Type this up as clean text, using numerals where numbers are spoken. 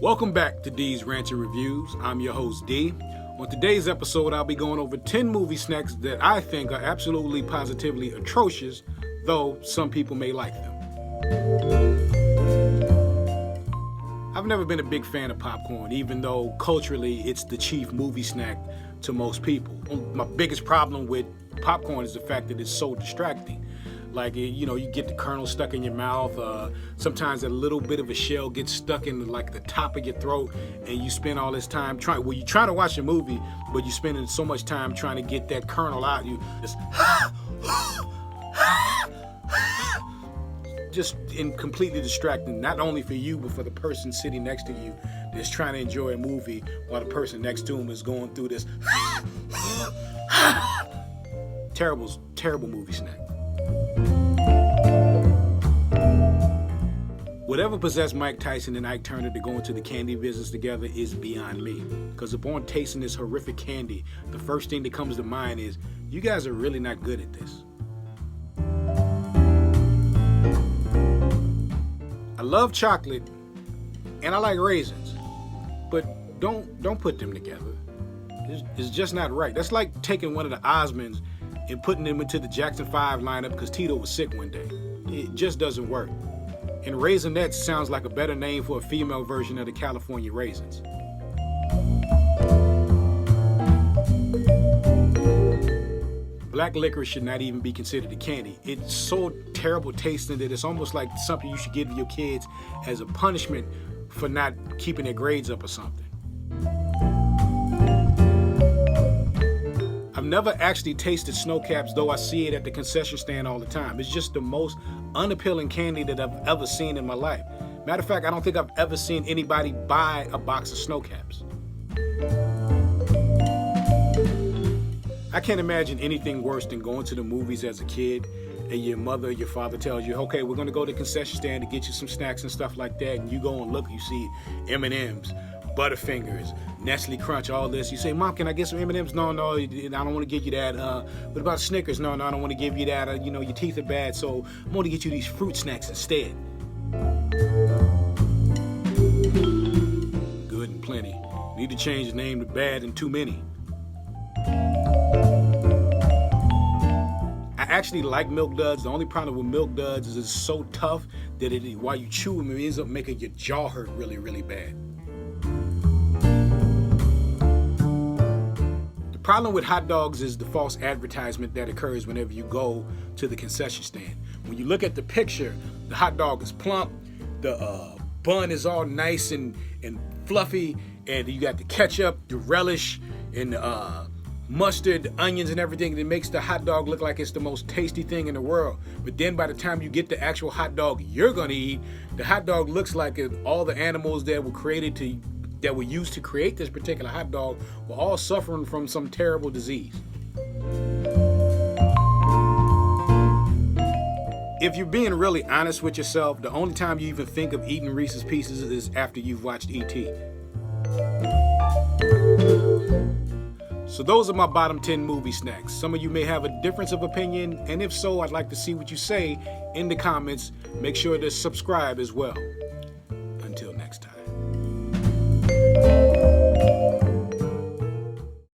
Welcome back to D's Rants and Reviews. I'm your host, D. On today's episode, I'll be going over 10 movie snacks that I think are absolutely positively atrocious, though some people may like them. I've never been a big fan of popcorn, even though culturally it's the chief movie snack to most people. My biggest problem with popcorn is the fact that it's so distracting. Like, you get the kernel stuck in your mouth. Sometimes a little bit of a shell gets stuck in like the top of your throat, and you spend all this time you're trying to watch a movie, but you're spending so much time trying to get that kernel out. You just completely distracting, not only for you, but for the person sitting next to you that's trying to enjoy a movie while the person next to him is going through this terrible movie snack. Whatever possessed Mike Tyson and Ike Turner to go into the candy business together is beyond me. Because upon tasting this horrific candy, the first thing that comes to mind is, you guys are really not good at this. I love chocolate and I like raisins, but don't put them together. It's just not right. That's like taking one of the Osmonds and putting them into the Jackson 5 lineup because Tito was sick one day. It just doesn't work. And Raisinets sounds like a better name for a female version of the California Raisins. Black licorice should not even be considered a candy. It's so terrible tasting that it's almost like something you should give to your kids as a punishment for not keeping their grades up or something. I've never actually tasted snow caps, though I see it at the concession stand all the time. It's just the most unappealing candy that I've ever seen in my life. Matter of fact, I don't think I've ever seen anybody buy a box of snow caps. I can't imagine anything worse than going to the movies as a kid and your mother or your father tells you, okay, we're going to go to the concession stand to get you some snacks and stuff like that, and you go and look, you see M&M's, Butterfingers, Nestle Crunch, all this. You say, Mom, can I get some M&M's? No, I don't want to give you that. What about Snickers? No, I don't want to give you that. Your teeth are bad, so I'm going to get you these fruit snacks instead. Good and plenty. Need to change the name to bad and too many. I actually like Milk Duds. The only problem with Milk Duds is it's so tough that while you chew them, it ends up making your jaw hurt really, really bad. The problem with hot dogs is the false advertisement that occurs whenever you go to the concession stand. When you look at the picture, the hot dog is plump, the bun is all nice and fluffy, and you got the ketchup, the relish, and mustard, onions, and everything that makes the hot dog look like it's the most tasty thing in the world. But then by the time you get the actual hot dog you're gonna eat, the hot dog looks like all the animals that were used to create this particular hot dog were all suffering from some terrible disease. If you're being really honest with yourself, the only time you even think of eating Reese's Pieces is after you've watched E.T. So those are my bottom 10 movie snacks. Some of you may have a difference of opinion, and if so, I'd like to see what you say in the comments. Make sure to subscribe as well.